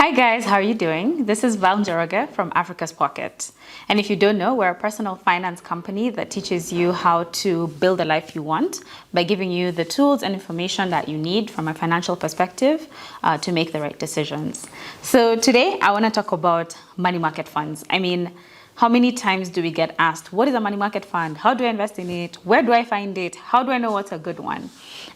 Hi guys, how are you doing? This is Val Njoroge from Africa's Pocket. And if you don't know, we're a personal finance company that teaches you how to build the life you want by giving you the tools and information that you need from a financial perspective to make the right decisions. So today I want to talk about money market funds. How many times do we get asked, what is a money market fund? How do I invest in it? Where do I find it? How do I know what's a good one?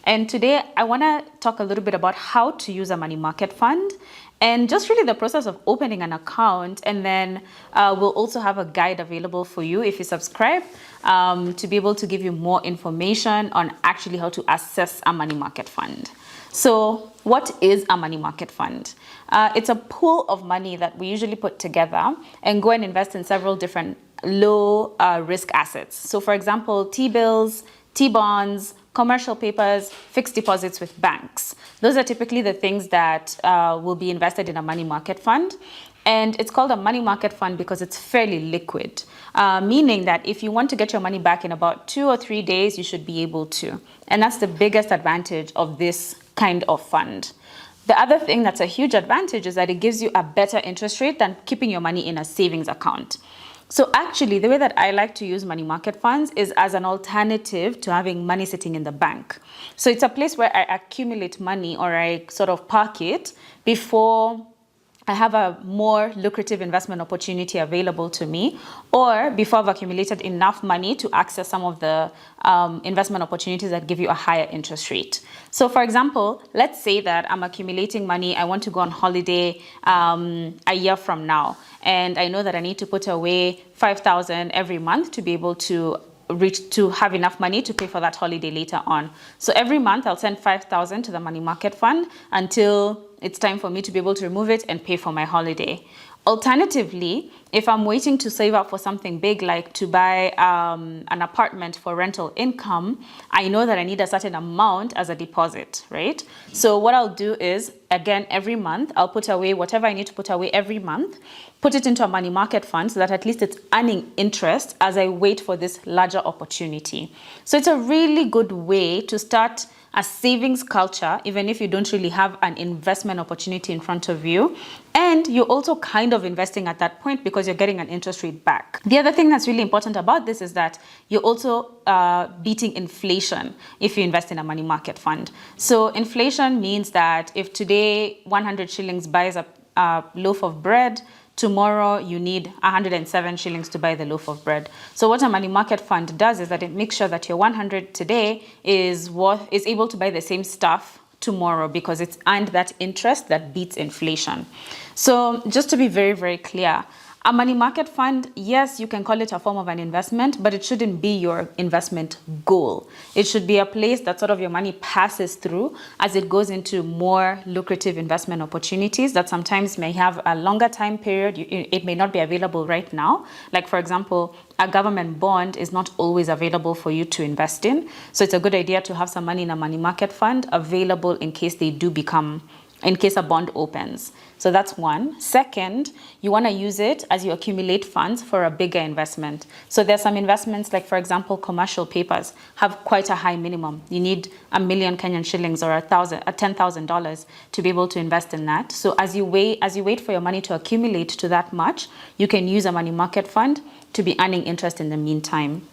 And today I want to talk a little bit about how to use a money market fund and just really the process of opening an account. And then we'll also have a guide available for you if you subscribe to be able to give you more information on actually how to assess a money market fund. So what is a money market fund? It's a pool of money that we usually put together and go and invest in several different low risk assets. So for example, T-bills, T-bonds, commercial papers, fixed deposits with banks. Those are typically the things that will be invested in a money market fund. And it's called a money market fund because it's fairly liquid, meaning that if you want to get your money back in about 2 or 3 days, you should be able to. And that's the biggest advantage of this kind of fund. The other thing that's a huge advantage is that it gives you a better interest rate than keeping your money in a savings account. So actually, the way that I like to use money market funds is as an alternative to having money sitting in the bank. So it's a place where I accumulate money, or I sort of park it before I have a more lucrative investment opportunity available to me, or before I've accumulated enough money to access some of the investment opportunities that give you a higher interest rate. So for example, let's say that I'm accumulating money. I want to go on holiday a year from now. And I know that I need to put away 5,000 every month to be able to have enough money to pay for that holiday later on. So every month I'll send 5,000 to the money market fund until it's time for me to be able to remove it and pay for my holiday. Alternatively, if I'm waiting to save up for something big, like to buy an apartment for rental income, I know that I need a certain amount as a deposit, right? So what I'll do is, again, every month, I'll put away whatever I need to put away every month, put it into a money market fund so that at least it's earning interest as I wait for this larger opportunity. So it's a really good way to start a savings culture, even if you don't really have an investment opportunity in front of you. And you're also kind of investing at that point because you're getting an interest rate back. The other thing that's really important about this is that you're also beating inflation if you invest in a money market fund. So inflation means that if today 100 shillings buys a loaf of bread, tomorrow you need 107 shillings to buy the loaf of bread. So what a money market fund does is that it makes sure that your 100 today is able to buy the same stuff tomorrow because it's earned that interest that beats inflation. So just to be very, very clear, a money market fund, yes, you can call it a form of an investment, but it shouldn't be your investment goal. It should be a place that sort of your money passes through as it goes into more lucrative investment opportunities that sometimes may have a longer time period. It may not be available right now. Like, for example, a government bond is not always available for you to invest in. So it's a good idea to have some money in a money market fund available in case a bond opens. So that's one. Second, you want to use it as you accumulate funds for a bigger investment. So there's some investments, like for example, commercial papers have quite a high minimum. You need 1 million Kenyan shillings or $10,000 to be able to invest in that. So as you wait for your money to accumulate to that much, you can use a money market fund to be earning interest in the meantime.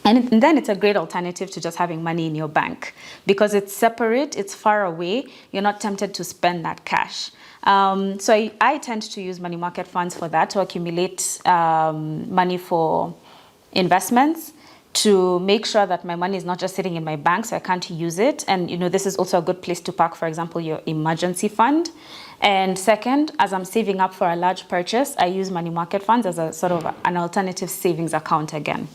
And then it's a great alternative to just having money in your bank because it's separate, it's far away, you're not tempted to spend that cash. So I tend to use money market funds for that, to accumulate money for investments, to make sure that my money is not just sitting in my bank so I can't use it. And this is also a good place to park, for example, your emergency fund. And second, as I'm saving up for a large purchase, I use money market funds as a sort of an alternative savings account again.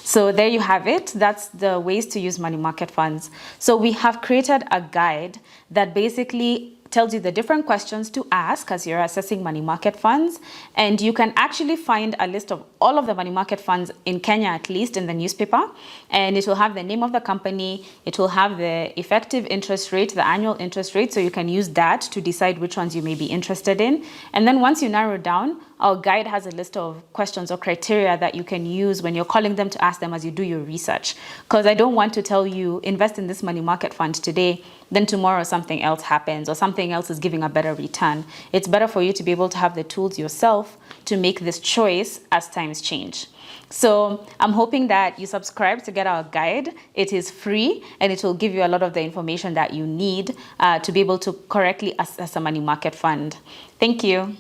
So there you have it. That's the ways to use money market funds. So we have created a guide that basically tells you the different questions to ask as you're assessing money market funds. And you can actually find a list of all of the money market funds in Kenya, at least in the newspaper. And it will have the name of the company. It will have the effective interest rate, the annual interest rate. So you can use that to decide which ones you may be interested in. And then once you narrow down, our guide has a list of questions or criteria that you can use when you're calling them to ask them as you do your research. Because I don't want to tell you, invest in this money market fund today, then tomorrow something else happens or something else is giving a better return. It's better for you to be able to have the tools yourself to make this choice as times change. So I'm hoping that you subscribe to get our guide. It is free and it will give you a lot of the information that you need to be able to correctly assess a money market fund. Thank you.